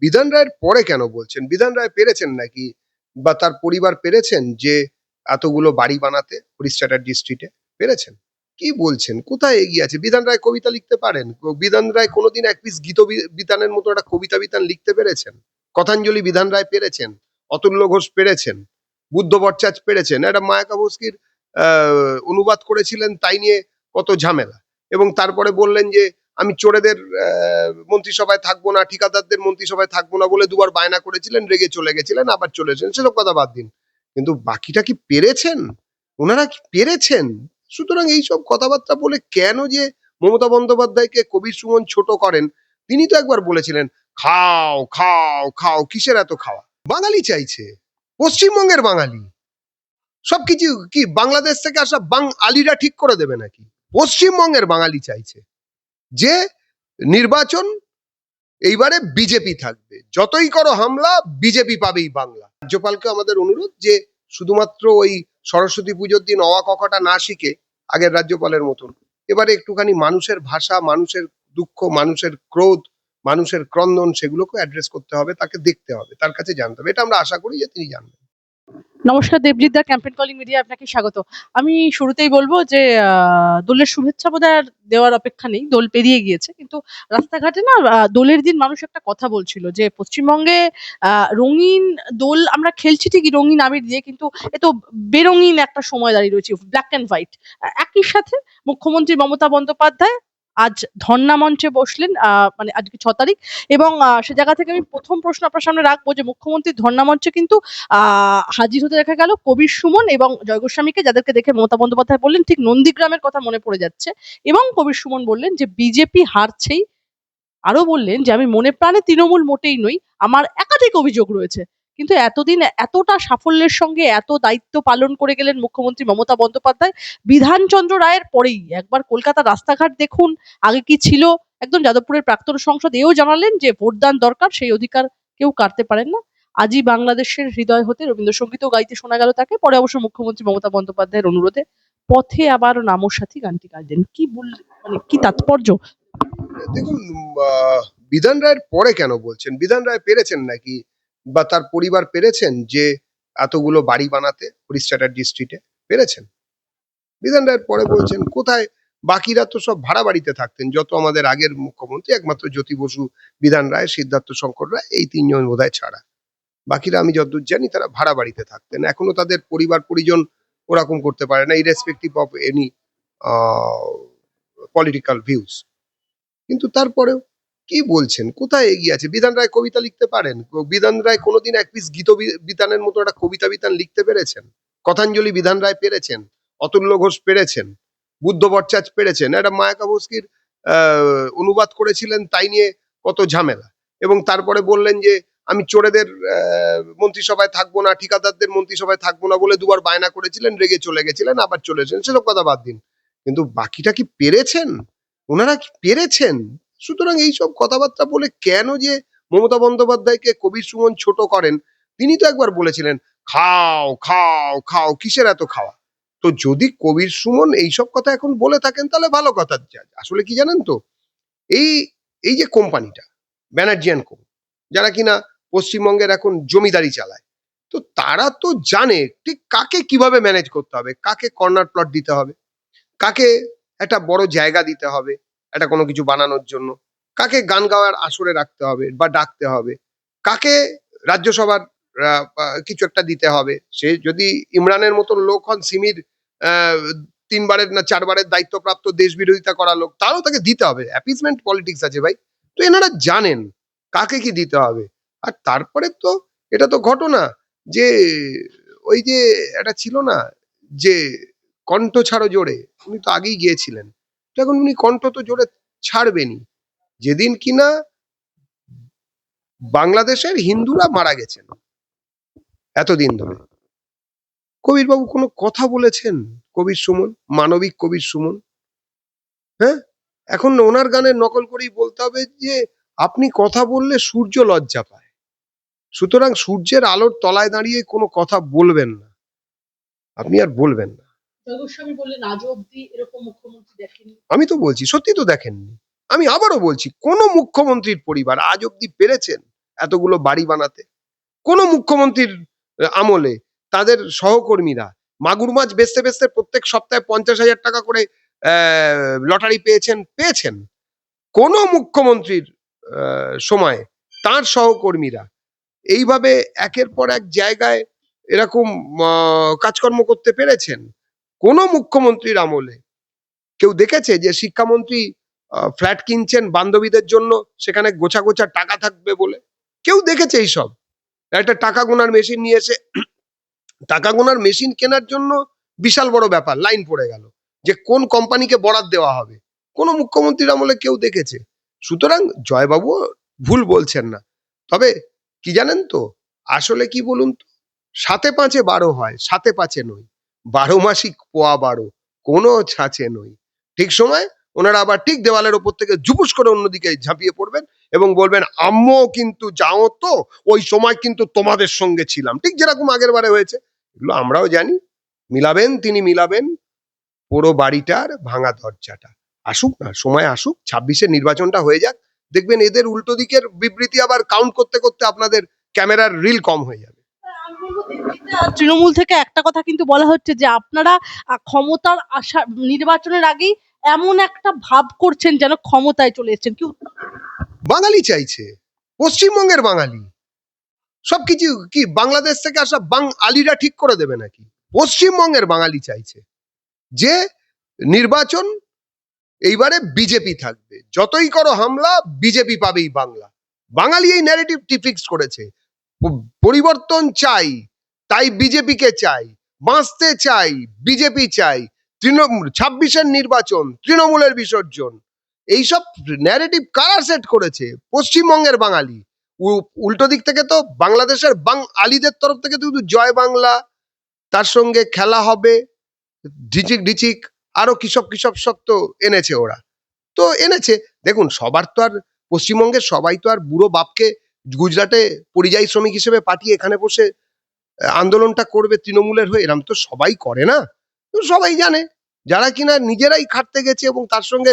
বিধান রায়ের পরে কেন বলছেন? বিধান রায় পেরেছেন নাকি বা তার পরিবার পেরেছেন যে এতগুলো বাড়ি বানাতে হরিশ চ্যাটার্জি স্ট্রিটে? পেরেছেন? কি বলছেন? কোথায় এগিয়ে আছে? বিধান রায় কবিতা লিখতে পারেন? বিধান রায় কোনোদিন এক পিস গীত বিতানের মতো একটা কবিতা বিতান লিখতে পেরেছেন? কথাঞ্জলি বিধান রায় পেরেছেন, অতুল্য ঘোষ পেরেছেন, বুদ্ধ ভট্টাচার্য পেরেছেন। একটা মায়াকা ভস্কির অনুবাদ করেছিলেন, তাই নিয়ে কত ঝামেলা। এবং তারপরে বললেন যে আমি চোরেদের মন্ত্রিসভায় থাকবো না, ঠিকাদারদের মন্ত্রিসভায় থাকবো না বলে দুবার বায়না করেছিলেন, রেগে চলে গেছিলেন, আবার চলে এসেছেন, সেসব কথা বাদ দিন। কিন্তু বাকিটা কি পেরেছেন? ওনারা কি পেরেছেন? সুতরাং এইসব কথাবার্তা বলে কেন যে মমতা বন্দ্যোপাধ্যায়কে কবির সুমন ছোট করেন? তিনি তো একবার বলেছিলেন খাও খাও খাও, কিসের এত খাওয়া? বাঙালি চাইছে, পশ্চিমবঙ্গের বাঙালি। সবকিছু কি বাংলাদেশ থেকে আসা আলিরা ঠিক করে দেবে নাকি? পশ্চিমবঙ্গের বাঙালি চাইছে যে নির্বাচন এইবারে বিজেপি থাকবে, যতই করো হামলা বিজেপি পাবেই বাংলা। রাজ্যপালকে আমাদের অনুরোধ যে শুধুমাত্র ওই সরস্বতী পুজোর দিন অওয়া কখটা না শিখে আগের রাজ্যপালের মতন এবারে একটুখানি মানুষের ভাষা, মানুষের দুঃখ, মানুষের ক্রোধ, মানুষের ক্রন্দন, সেগুলোকে অ্যাড্রেস করতে হবে, তাকে দেখতে হবে, তার কাছে জানতে হবে। এটা আমরা আশা করি যে তিনি জানবেন। নমস্কার দেবজিৎ দা, ক্যাম্পেইন কলিং মিডিয়া আপনাকে স্বাগত। আমি শুরুতেই বলবো যে দোলের শুভেচ্ছা বোধহয় আর দেওয়ার অপেক্ষা নেই, দোল পেরিয়ে গিয়েছে, কিন্তু রাস্তাঘাটে না দোলের দিন মানুষ একটা কথা বলছিল যে পশ্চিমবঙ্গে রঙিন দোল আমরা খেলছি ঠিকই রঙিন আবির দিয়ে, কিন্তু এ তো বেরঙিন একটা সময় দাঁড়িয়ে রয়েছে, ব্ল্যাক অ্যান্ড হোয়াইট। একই সাথে মুখ্যমন্ত্রী মমতা বন্দ্যোপাধ্যায় আজ ধর্ণা মঞ্চে বসলেন, মানে আজকে 6 তারিখ, এবং সে জায়গা থেকে আমি প্রথম প্রশ্ন আপনার সামনে রাখবো যে মুখ্যমন্ত্রীর ধর্ণা মঞ্চে কিন্তু হাজির হতে দেখা গেল কবির সুমন এবং জয় গোস্বামীকে, যাদেরকে দেখে মমতা বন্দ্যোপাধ্যায় বললেন ঠিক নন্দীগ্রামের কথা মনে পড়ে যাচ্ছে। এবং কবির সুমন বললেন যে বিজেপি হারছেই, আরো বললেন যে আমি মনে প্রাণে তৃণমূল মোটেই নই, আমার একাধিক অভিযোগ রয়েছে। কিন্তু এতদিন এতটা সাফল্যের সঙ্গে এত দায়িত্ব পালন করে গেলেন মুখ্যমন্ত্রী মমতা বন্দ্যোপাধ্যায়, বিধানচন্দ্র রায়ের পরেই একবার কলকাতার রাস্তাঘাট দেখুন আগে কি ছিল। একদম যাদবপুরের প্রাক্তন সংসদ এও জানালেন যে ভোটদান দরকার, সেই অধিকার কেউ কাটতে পারেন না। আজই বাংলাদেশের হৃদয় হতে রবীন্দ্রসঙ্গীতও গাইতে শোনা গেল তাকে। পরে অবশ্য মুখ্যমন্ত্রী মমতা বন্দ্যোপাধ্যায়ের অনুরোধে পথে আবার নামো সাথী গানটি গাইলেন। কি বললেন, মানে কি তাৎপর্য? দেখুন, বিধান রায়ের পরে কেন বলছেন? বিধান রায় পেরেছেন নাকি বা তার পরিবার পেরেছেন যে এতগুলো বাড়ি বানাতে হরিশ চ্যাটার্জি স্ট্রিটে? পেরেছেন? বিধান রায়ের পরে বলছেন কোথায়? বাকিরা তো সব ভাড়া বাড়িতে থাকতেন, যত আমাদের আগের মুখ্যমন্ত্রী, একমাত্র জ্যোতি বসু, বিধান রায়, সিদ্ধার্থ শঙ্কর রায়, এই তিনজন বোধহয় ছাড়া বাকিরা আমি যতদূর জানি তারা ভাড়া বাড়িতে থাকতেন। এখনো তাদের পরিবার পরিজন ওরকম করতে পারে না, irrespective of any political views. কিন্তু তারপরেও কি বলছেন? কোথায় এগিয়ে আছে? বিধান রায় কবিতা লিখতে পারেন? বিধান রায় কোনোদিন এক পিস গীত বিতানের মতো একটা কবিতা বিতান লিখতে পেরেছেন? কথাঞ্জলি বিধান রায় পেরেছেন, অতুল্য ঘোষ পেরেছেন, বুদ্ধ ভট্টাচার্য পেরেছেন। একটা মায়াকা ভস্কির অনুবাদ করেছিলেন, তাই নিয়ে কত ঝামেলা। এবং তারপরে বললেন যে আমি চোরেদের মন্ত্রিসভায় থাকবো না, ঠিকাদারদের মন্ত্রিসভায় থাকবো না বলে দুবার বায়না করেছিলেন, রেগে চলে গেছিলেন, আবার চলে এসেছেন, সেসব কথা বাদ দিন। কিন্তু বাকিটা কি পেরেছেন? ওনারা কি পেরেছেন? সুতরাং এইসব কথাবার্তা বলে কেন যে মমতা বন্দ্যোপাধ্যায়কে কবির সুমন ছোট করেন? তিনি তো একবার বলেছিলেন খাও খাও খাও, কিসের এত খাওয়া? তো যদি কবির সুমন এইসব কথা এখন বলে থাকেন তাহলে ভালো কথা। আসলে কি জানেন তো, এই এই যে কোম্পানিটা ব্যানার্জিয়ান কো, যারা কিনা পশ্চিমবঙ্গের এখন জমিদারি চালায়, তো তারা তো জানে ঠিক কাকে কিভাবে ম্যানেজ করতে হবে, কাকে কর্নার প্লট দিতে হবে, কাকে একটা বড় জায়গা দিতে হবে একটা কোনো কিছু বানানোর জন্য, কাকে গান গাওয়ার আসরে রাখতে হবে বা ডাকতে হবে, কাকে রাজ্যসভার কিছু একটা দিতে হবে। সে যদি ইমরানের মতন লোক হন, সিমির 3বারের না 4বারের দায়িত্বপ্রাপ্ত দেশ বিরোধিতা করা লোক, তারও তাকে দিতে হবে। অ্যাপিসমেন্ট পলিটিক্স আছে ভাই। তো এনারা জানেন কাকে কি দিতে হবে। আর তারপরে তো এটা তো ঘটনা যে ওই যে এটা ছিল না যে কণ্ঠ ছাড়ো জোরে, উনি তো আগেই গিয়েছিলেন, তো এখন উনি কণ্ঠ তো জোরে ছাড়বেনই যেদিন কিনা বাংলাদেশের হিন্দুরা মারা গেছেন এতদিন ধরে। কবির বাবু কোনো কথা বলেছেন? কবির সুমন, মানবিক কবির সুমন, হ্যাঁ, এখন ওনার গানের নকল করেই বলতে হবে যে আপনি কথা বললে সূর্য লজ্জা পায়, সুতরাং সূর্যের আলোর তলায় দাঁড়িয়ে কোনো কথা বলবেন না, আপনি আর বলবেন না। জয়গোস্বামী বললেন আজও অব্দি এরকম মুখ্যমন্ত্রী দেখেনি। আমি তো বলছি সত্যি তো দেখেননি। আমি আবারও বলছি, কোন মুখ্যমন্ত্রীর পরিবার আজ অব্দি পেরেছেন এতগুলো বাড়ি বানাতে? কোন মুখ্যমন্ত্রীর আমলে তাদের সহকর্মীরা মাগুর মাছ বেচতে বেচতে প্রত্যেক সপ্তাহে 50,000 টাকা করে লটারি পেয়েছেন? কোন মুখ্যমন্ত্রীর সময়ে তার সহকর্মীরা এইভাবে একের পর এক জায়গায় এরকম কাজকর্ম করতে পেরেছেন? কোন মুখ্যমন্ত্রীর আমলে কেউ দেখেছে যে শিক্ষামন্ত্রী ফ্ল্যাট কিনছেন বান্ধবীদের জন্য, সেখানে গোছা গোছা টাকা থাকবে বলে? কেউ দেখেছে এইসব? একটা টাকা গোনার মেশিন নিয়ে এসে টাকা গোনার মেশিন কেনার জন্য বিশাল বড় ব্যাপার, লাইন পড়ে গেল যে কোন কোম্পানিকে বরাদ দেওয়া হবে। কোন মুখ্যমন্ত্রীর আমলে কেউ দেখেছে? সুতরাং জয়বাবু ভুল বলছেন না। তবে কি জানেন তো, আসলে কি বলুন তো, ৭-৫ ১২ হয়, ৭-৫ নয়। ১২ মাসই পোয়া ১২, কোনো ছাঁচে নই। ঠিক সময় ওনারা আবার ঠিক দেওয়ালের ওপর থেকে ঝুপুস করে অন্যদিকে ঝাঁপিয়ে পড়বেন এবং বলবেন, আম্মু কিন্তু যাও তো, ওই সময় কিন্তু তোমাদের সঙ্গে ছিলাম, ঠিক যেরকম আগের বারে হয়েছে। এগুলো আমরাও জানি। মিলাবেন, তিনি মিলাবেন পুরো বাড়িটার ভাঙা দরজাটা। আসুক না, সময় আসুক, ২৬-এর নির্বাচনটা হয়ে যাক, দেখবেন এদের উল্টো দিকের বিবৃতি আবার কাউন্ট করতে করতে আপনাদের ক্যামেরার রিল কম হয়ে যাবে। আমি বলবো দেবজিৎদা, তৃণমূল থেকে একটা কথা কিন্তু বলা হচ্ছে যে আপনারা ক্ষমতার আশা নির্বাচনের আগেই এমন একটা ভাব করছেন যেন ক্ষমতায় চলে এসেছেন। কি বাঙালি চাইছে, পশ্চিমবঙ্গের বাঙালি। সবকিছু কি বাংলাদেশ থেকে আসা আলিরা ঠিক করে দেবে নাকি? পশ্চিমবঙ্গের বাঙালি চাইছে যে নির্বাচন এইবারে বিজেপি থাকবে, যতই করো হামলা বিজেপি পাবেই বাংলা। বাঙালি এই ন্যারেটিভটি ফিক্স করেছে। পরিবর্তন চাই, তাই বিজেপিকে চাই, বাঁচতে চাই, বিজেপি চাই, তৃণমূল ২৬-এর নির্বাচন, তৃণমূলের বিসর্জন, এইসব ন্যারেটিভ কারা সেট করেছে? পশ্চিমবঙ্গের বাঙালি। উল্টো দিক থেকে তো বাংলাদেশের আলিদের তরফ থেকে তো শুধু জয় বাংলা, তার সঙ্গে খেলা হবে, ঢিচিক ঢিচিক, আরো কিসব কিসব সব তো এনেছে ওরা। তো এনেছে, দেখুন সবার তো আর পশ্চিমবঙ্গের সবাই তো আর বুড়ো বাপকে গুজরাটে পরিযায়ী শ্রমিক হিসেবে পাঠিয়ে এখানে বসে আন্দোলনটা করবে তৃণমূলের হয়ে, এরম তো সবাই করে না। তো সবাই জানে, যারা কিনা নিজেরাই খাটতে গেছে এবং তার সঙ্গে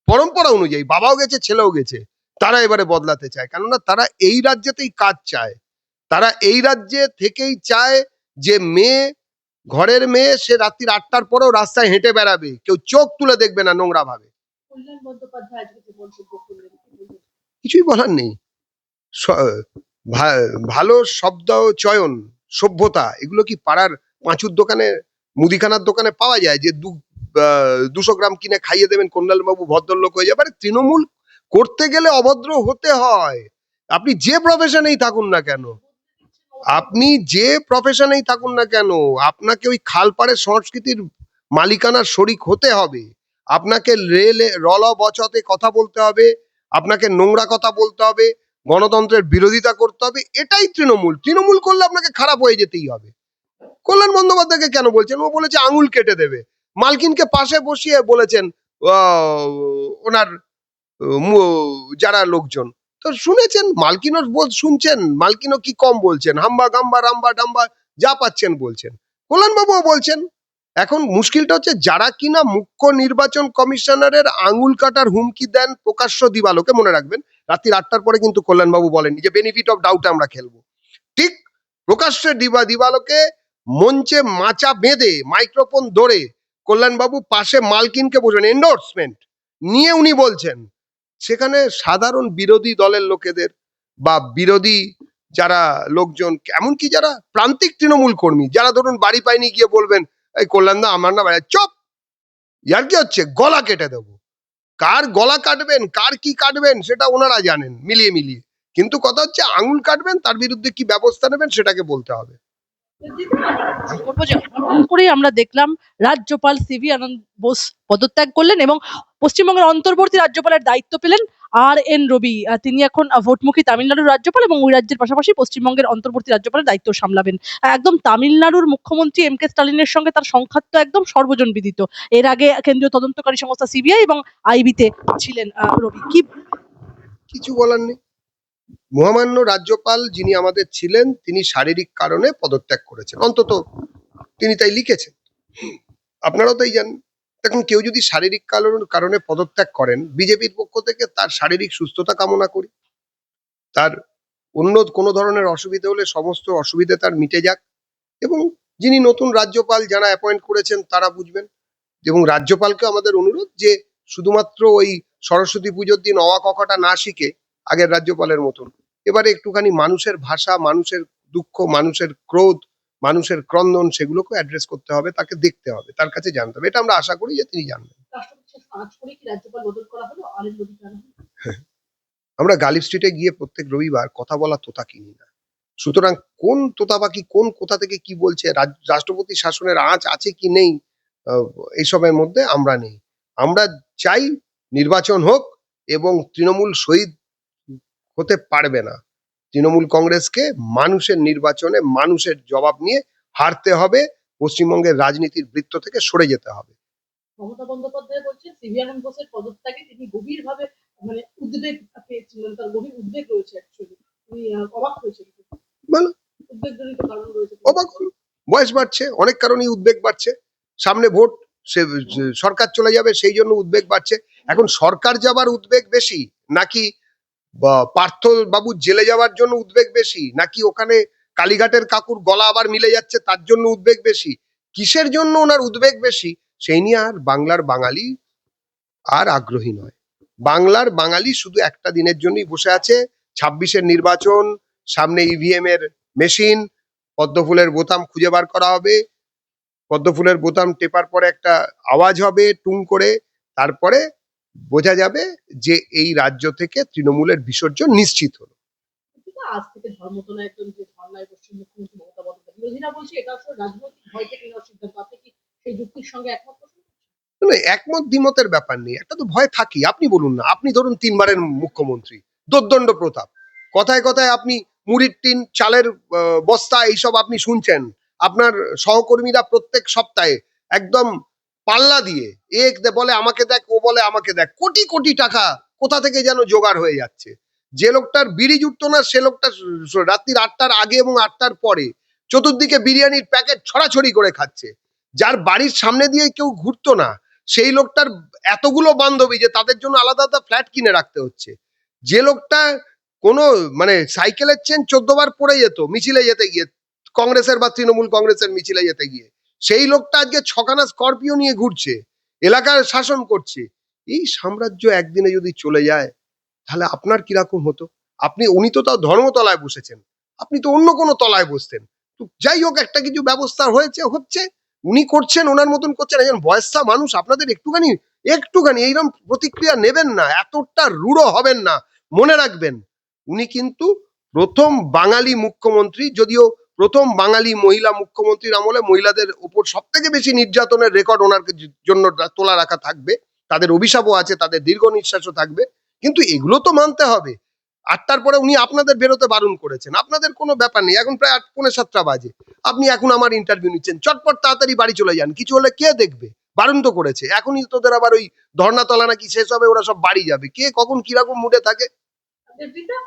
পরম্পরা অনুযায়ী বাবাও গেছে ছেলেও গেছে, তারা এবারে বদলাতে চায়। কেননা তারা এই রাজ্যেতেই কাজ চায়, তারা এই রাজ্যে থেকেই চায় যে ঘরের মেয়ে সে রাত্রির ৮টার পরেও রাস্তায় হেঁটে বেড়াবে, কেউ চোখ তুলে দেখবে না নোংরা ভাবে। কল্যাণ বন্দ্যোপাধ্যায় আজকে যে মন্তব্য করলেন, কিছুই বলার নেই। ভালো শব্দ চয়ন, সভ্যতা, এগুলো কি পাড়ার পাঁচুর দোকানে, মুদিখানার দোকানে পাওয়া যায় যে ২০০ গ্রাম কিনে খাইয়ে দেবেন কল্যাণবাবু ভদ্রলোক হয়ে যাবে? তৃণমূল করতে গেলে অভদ্র হতে হয়। আপনি যে প্রফেশনেই থাকুন না কেন, আপনি যে প্রফেশনেই থাকুন না কেন, আপনাকে ওই খালপাড়ের সংস্কৃতির মালিকানার শরিক হতে হবে। আপনাকে রল বচতে কথা বলতে হবে, আপনাকে নোংরা কথা বলতে হবে, গণতন্ত্রের বিরোধিতা করতে হবে। এটাই তৃণমূল। তৃণমূল করলে আপনাকে খারাপ হয়ে যেতেই হবে। কল্যাণ বন্দ্যোপাধ্যায়কে কেন বলছেন? ও বলেছে আঙুল কেটে দেবে। মালকিনকে পাশে বসিয়ে বলেছেন ওনার যারা লোকজন, তো শুনেছেন, মালকিনও শুনছেন, মালকিনও কি কম বলছেন, হাম্বা গাম্বা রাম্বা ডাম্বা যা পাচ্ছেন বলছেন, কল্যাণবাবুও বলছেন। এখন মুশকিলটা হচ্ছে যারা কিনা মুখ্য নির্বাচন কমিশনারের আঙুল কাটার হুমকি দেন প্রকাশ্য দিবালোকে, মনে রাখবেন রাত্রি ৮টার পরে কিন্তু কল্যাণবাবু বলেননি যে বেনিফিট অফ ডাউটে আমরা খেলবো। ঠিক প্রকাশ্যে দিবালোকে মঞ্চে মাচা বেঁধে মাইক্রোফোন ধরে কল্যাণবাবু পাশে মালকিনকে বসবেন, এন্ডোর্সমেন্ট নিয়ে উনি বলছেন, সেখানে সাধারণ বিরোধী দলের লোকেদের বা বিরোধী যারা লোকজন, এমনকি যারা প্রান্তিক তৃণমূল কর্মী, যারা ধরুন বাড়ি পায়নি, গিয়ে বলবেন এই কল্যাণদা আমার না বাড়ি, চপ, ইয়ার কি হচ্ছে, গলা কেটে দেবো। কার গলা কাটবেন, কার কি কাটবেন সেটা ওনারা জানেন মিলিয়ে মিলিয়ে, কিন্তু কথা হচ্ছে আঙুল কাটবেন, তার বিরুদ্ধে কি ব্যবস্থা নেবেন সেটাকে বলতে হবে। করবো যে হঠাৎ করেই আমরা দেখলাম রাজ্যপাল সিভি আনন্দ বোস পদত্যাগ করলেন এবং পশ্চিমবঙ্গের অন্তর্বর্তী রাজ্যপালের দায়িত্ব পেলেন আর এন রবি। তিনি এখন ভোটমুখী তামিলনাড়ুর রাজ্যপাল এবং ওই রাজ্যের পাশাপাশি পশ্চিমবঙ্গের অন্তর্বর্তী রাজ্যপালের দায়িত্ব সামলাবেন। একদম তামিলনাড়ুর মুখ্যমন্ত্রী এম কে স্টালিনের সঙ্গে তার সংখ্যাত একদম সর্বজন বিদিত। এর আগে কেন্দ্রীয় তদন্তকারী সংস্থা সিবিআই এবং আইবিতে ছিলেন রবি। কি কিছু বলার নেই। মহামান্য রাজ্যপাল যিনি আমাদের ছিলেন, তিনি শারীরিক কারণে পদত্যাগ করেছেন, অন্তত তিনি তাই লিখেছেন, আপনারাও তাই জানেন। দেখুন, কেউ যদি শারীরিক কারণে পদত্যাগ করেন, বিজেপির পক্ষ থেকে তার শারীরিক সুস্থতা কামনা করি, তার অন্য কোনো ধরনের অসুবিধা হলে সমস্ত অসুবিধা তার মিটে যাক, এবং যিনি নতুন রাজ্যপাল যারা অ্যাপয়েন্ট করেছেন তারা বুঝবেন। এবং রাজ্যপালকে আমাদের অনুরোধ যে শুধুমাত্র ওই সরস্বতী পুজোর দিন অওয়া কখাটা না শিখে আগের রাজ্যপালের মতন এবারে একটুখানি মানুষের ভাষা, মানুষের দুঃখ, মানুষের ক্রোধ, মানুষের ক্রন্দন সেগুলোকে অ্যাড্রেস করতে হবে, তাকে দেখতে হবে, তার কাছে জানতে হবে। এটা আমরা আশা করি যে তিনি জানবেন। রাষ্ট্রপতি শাসন আজ করে কি রাজ্যপাল বদল করা হলো? আরেক বদল করা হলো? আমরা গালিব স্ট্রিটে গিয়ে প্রত্যেক রবিবার কথা বলা তোতা কিনি না। সুতরাং কোন তোতা পাখি কোন কোথা থেকে কি বলছে, রাষ্ট্রপতি শাসনের আঁচ আছে কি নেই, আহ, এইসবের মধ্যে আমরা নেই। আমরা চাই নির্বাচন হোক, এবং তৃণমূল শহীদ হতে পারবে না। তৃণমূল কংগ্রেসকে মানুষের নির্বাচনে মানুষের জবাব নিয়ে হারতে হবে, পশ্চিমবঙ্গের রাজনীতির বৃত্ত থেকে সরে যেতে হবে। মমতা বন্দ্যোপাধ্যায় বলছেন সিভিয়ানন্দ বোসের পদত্যাগে তিনি গভীরভাবে উদ্বেগ পেয়েছিলেন, তার গভীর উদ্বেগ রয়েছে অ্যাকচুয়ালি। তিনি অবাক হয়েছেন, ভালো, উদ্বেগজনিত কারণ রয়েছে। অবাক হন। বয়স বাড়ছে, অনেক কারণেই উদ্বেগ বাড়ছে। সামনে ভোট, সে সরকার চলে যাবে, সেই জন্য উদ্বেগ বাড়ছে। এখন সরকার যাবার উদ্বেগ বেশি, নাকি পার্থ বাবু জেলে যাওয়ার জন্য উদ্বেগ বেশি, নাকি ওখানে কালীঘাটের কাকুর গলা আবার মিলে যাচ্ছে তার জন্য উদ্বেগ বেশি, কিসের জন্য ওনার উদ্বেগ বেশি, সেই নিয়ে আর বাংলার বাঙালি আর আগ্রহী নয়। বাংলার বাঙালি শুধু একটা দিনের জন্যই বসে আছে, 26-এর নির্বাচন, সামনে ইভিএম এর মেশিন, পদ্মফুলের বোতাম খুঁজে বার করা হবে, পদ্মফুলের বোতাম টেপার পরে একটা আওয়াজ হবে টুং করে, তারপরে বোঝা যাবে যে এই রাজ্য থেকে তৃণমূলের বিসর্জন নিশ্চিত হলো। আজ থেকে ধর্মতলা একজন যে ধর্নায় বসছেন মুখ্যমন্ত্রী মমতা বন্দ্যোপাধ্যায়, বিরোধীরা বলছে এটা আসলে রাজনৈতিক ভয় থেকে নেওয়ার সিদ্ধান্ত। আপনি কি সেই যুক্তির সঙ্গে একমত? না, একমত দ্বিমতের ব্যাপার নেই, একটা তো ভয় থাকি। আপনি বলুন না, আপনি ধরুন 3বারের মুখ্যমন্ত্রী, দোর্দণ্ড প্রতাপ, কথায় কথায় আপনি মুড়ির টিন, চালের বস্তা এইসব আপনি শুনছেন, আপনার সহকর্মীরা প্রত্যেক সপ্তাহে একদম পাল্লা দিয়ে বলে আমাকে দেখ, ও বলে আমাকে দেখ, কোটি কোটি টাকা কোথা থেকে যেন জোগাড় হয়ে যাচ্ছে। যে লোকটার বিড়ি জুটতো না সে লোকটা রাত্রির 8টার আগে এবং 8টার পরে চতুর্দিকে বিরিয়ানির প্যাকেট ছড়াছড়ি করে খাচ্ছে। যার বাড়ির সামনে দিয়ে কেউ ঘুরতো না সেই লোকটার এতগুলো বান্ধবী যে তাদের জন্য আলাদা আলাদা ফ্ল্যাট কিনে রাখতে হচ্ছে। যে লোকটা কোনো মানে সাইকেলের চেন 14বার পড়ে যেত মিছিলে যেতে গিয়ে, কংগ্রেসের বা তৃণমূল কংগ্রেসের মিছিলে যেতে গিয়ে, সেই লোকটা আজকে 6খানা স্করপিও নিয়ে ঘুরছে, এলাকার শাসন করছে। এই সাম্রাজ্য একদিনে যদি চলে যায় তাহলে আপনার কিরকম হতো? উনি তো তাও ধর্মতলায় বসেছেন, আপনি তো অন্য কোনো তলায় বসতেন। তো যাই হোক, একটা কিছু ব্যবস্থা হচ্ছে, উনি করছেন, ওনার মতন করছেন। একজন বয়স্ক মানুষ, আপনাদের একটুখানি একটুখানি এইরকম প্রতিক্রিয়া নেবেন না, এতটা রূঢ় হবেন না। মনে রাখবেন, উনি কিন্তু প্রথম বাঙালি মুখ্যমন্ত্রী, যদিও প্রথম বাঙালি মহিলা মুখ্যমন্ত্রীর আমলে মহিলাদের উপর সব থেকে বেশি নির্যাতনের রেকর্ড ওনার জন্য তোলা রাখা থাকবে। তাদের অভিশাপও আছে, তাদের দীর্ঘ নিঃশ্বাসও থাকবে, কিন্তু এগুলো তো মানতে হবে। 8টার পরে উনি আপনাদের বেরোতে বারণ করেছেন, আপনাদের কোনো ব্যাপার নেই। এখন প্রায় 6:45 বাজে, আপনি এখন আমার ইন্টারভিউ নিচ্ছেন, চটপট তাড়াতাড়ি বাড়ি চলে যান, কিছু হলে কে দেখবে? বারণ তো করেছে। এখনই তোদের আবার ওই ধর্নাতলা নাকি শেষ হবে, ওরা সব বাড়ি যাবে, কে কখন কিরকম মুডে থাকে। দেবজিৎদা,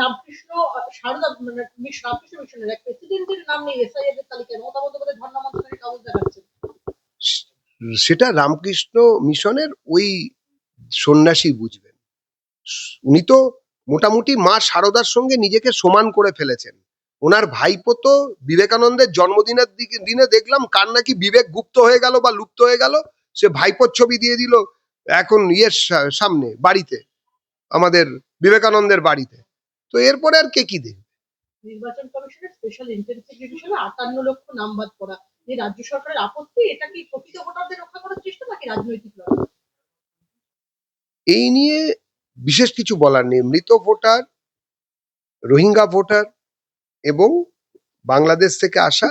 রামকৃষ্ণ সারদা রামকৃষ্ণ মিশনের এক প্রেসিডেন্টের নাম নেই এসআইআর এর তালিকায়, মমতা বন্দ্যোপাধ্যায় ধর্ণা মঞ্চে কাগজ দেখাচ্ছেন। সেটা রামকৃষ্ণ মিশনের ওই সন্ন্যাসী বুঝবেন। উনি তো মোটামুটি মা শারদার সঙ্গে নিজেকে সমান করে ফেলেছেন। ওনার ভাইপো তো বিবেকানন্দের জন্মদিনের দিনে দেখলাম কার নাকি বিবেক গুপ্ত হয়ে গেল বা লুপ্ত হয়ে গেল, সে ভাইপোর ছবি দিয়ে দিল এখন সামনে বাড়িতে, আমাদের বিবেকানন্দের বাড়িতে। তো এরপরে আর কে কি দেখবে? নির্বাচন কমিশনের স্পেশাল ইন্টেনসিভ রিভিশনে 58 লক্ষ নাম বাদ পড়া, এই রাজ্য সরকারের আপত্তি। এটা কি প্রকৃত ভোটারদের রক্ষা করার চেষ্টা নাকি রাজনৈতিক লড়াই? এই নিয়ে বিশেষ কিছু বলার নেই। মৃত ভোটার, রোহিঙ্গা ভোটার এবং বাংলাদেশ থেকে আসা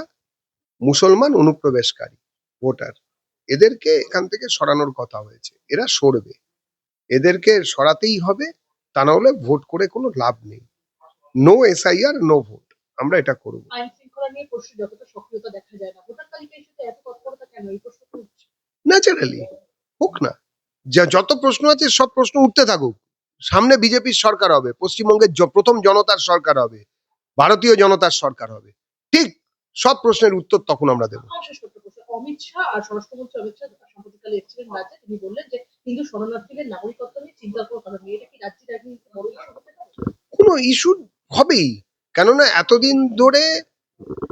মুসলমান অনুপ্রবেশকারী ভোটার, এদেরকে এখান থেকে সরানোর কথা হয়েছে। এরা সরবে, এদেরকে সরাতেই হবে, তা না হলে ভোট করে কোনো লাভ নেই। নো এসআইআর, নো ভোট, আমরা এটা করব। আইন শৃঙ্খলা নিয়ে প্রশ্ন যতটা সক্রিয়তা দেখা যায় না, ভোটার তালিকা ইস্যুতে এত তৎপরতা কেন? এই প্রশ্ন তো উঠছে। ন্যাচারালি হোক না, যত প্রশ্ন আছে সব প্রশ্ন উঠতে থাকুক। সামনে বিজেপির সরকার হবে, পশ্চিমবঙ্গের প্রথম জনতার সরকার হবে, ভারতীয় জনতার সরকার হবে, ঠিক সব প্রশ্নের উত্তর তখন আমরা দেবো। শেষ করতে প্রশ্ন, অমিত শাহ আর স্বরাষ্ট্রমন্ত্রী অমিত শাহ সাম্প্রতিককালে এসেছিলেন রাজ্যে, তিনি বললেন যে হিন্দু শরণার্থীদের নাগরিকত্ব নিয়ে চিন্তা করার কারণ নেই। এটা কি রাজ্যের একদিন বড় ইস্যু হতে পারে? কোনো ইস্যু হবেই, কেননা এতদিন ধরে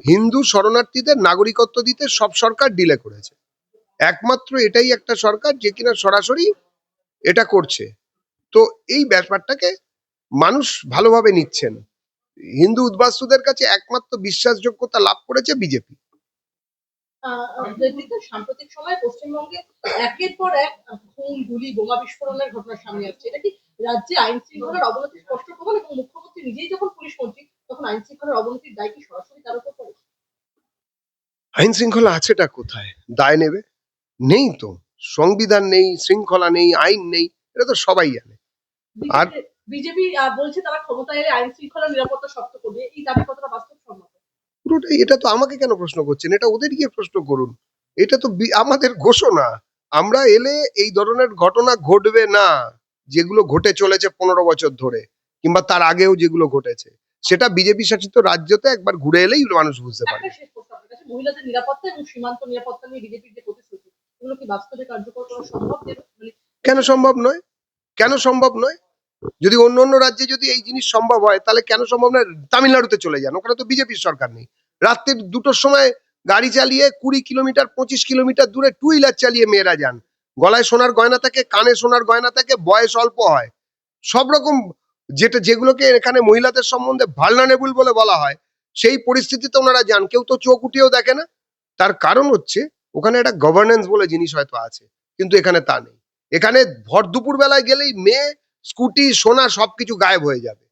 হিন্দু শরণার্থীদের নাগরিকত্ব দিতে সব সরকার ডিলে করেছে। একমাত্র এটাই একটা সরকার যে কিনা সরাসরি এটা করছে। তো এই ব্যাপারটাকে মানুষ ভালোভাবে নিচ্ছেন। হিন্দু উদ্বাস্তুদের কাছে একমাত্র বিশ্বাসযোগ্যতা লাভ করেছে বিজেপি। দেবজিৎ, সাম্প্রতিক সময়ে পশ্চিমবঙ্গে একের পর এক খুন, গুলি, বোমা বিস্ফোরণের ঘটনা সামনে আসছে। এটা কি রাজ্যে আইন শৃঙ্খলার অবনতির স্পষ্ট প্রমাণ? এবং মুখ্যমন্ত্রী নিজেই যখন পুলিশ মন্ত্রী, তখন আইন শৃঙ্খলার অবনতির দায় কি সরাসরি তার উপর পড়ে? আইন শৃঙ্খলা আছেটা কোথায়? দায় নেবে? নেই তো। সংবিধান নেই, শৃঙ্খলা নেই, আইন নেই, এটা তো সবাই জানে। আর বিজেপি বলছে তারা ক্ষমতায় এলে আইন শৃঙ্খলা নিরাপত্তা শক্ত করবে। এই দাবি কতটা বাস্তবসম্মত? পুরোটাই, এটা তো আমাকে কেন প্রশ্ন করছেন? এটা ওদের গিয়ে প্রশ্ন করুন। এটা তো আমাদের ঘোষণা। আমরা এলে এই ধরনের ঘটনা ঘটবে না, যেগুলো ঘটে চলেছে 15 বছর ধরে, কিংবা তার আগেও যেগুলো ঘটেছে। সেটা বিজেপি শাসিত রাজ্যতে একবার ঘুরে এলেই মানুষ বুঝতে পারবে। একটা শেষ প্রশ্ন আপনার কাছে, মহিলাদের নিরাপত্তা এবং সীমান্ত নিরাপত্তা নিয়ে বিজেপির যে প্রতিশ্রুতি, এগুলো কি বাস্তবে কার্যকর করা সম্ভব? কেন সম্ভব নয়? কেন সম্ভব নয়? যদি অন্য অন্য রাজ্যে যদি এই জিনিস সম্ভব হয়, তাহলে কেন সম্ভব নয়? তামিলনাড়ুতে চলে যান, ওখানে তো বিজেপির সরকার নেই। রাত্রির 2টোর সময় গাড়ি চালিয়ে 20 কিলোমিটার 25 কিলোমিটার দূরে টু হুইলার চালিয়ে মেয়েরা যান। গলায় সোনার গয়না থাকে, কানে সোনার গয়না থাকে, বয়স অল্প হয়, সব রকম যেগুলোকে এখানে মহিলাদের সম্বন্ধে ভালনারেবল বলে বলা হয়, সেই পরিস্থিতিতে ওনারা যান। কেউ তো চোখ উঠিয়েও দেখে না। তার কারণ হচ্ছে ওখানে একটা গভর্নেন্স বলে জিনিস হয়তো আছে, কিন্তু এখানে তা নেই। এখানে ভর দুপুর বেলায় গেলেই মেয়ে, স্কুটি, সোনা সবকিছু গায়েব হয়ে যাবে।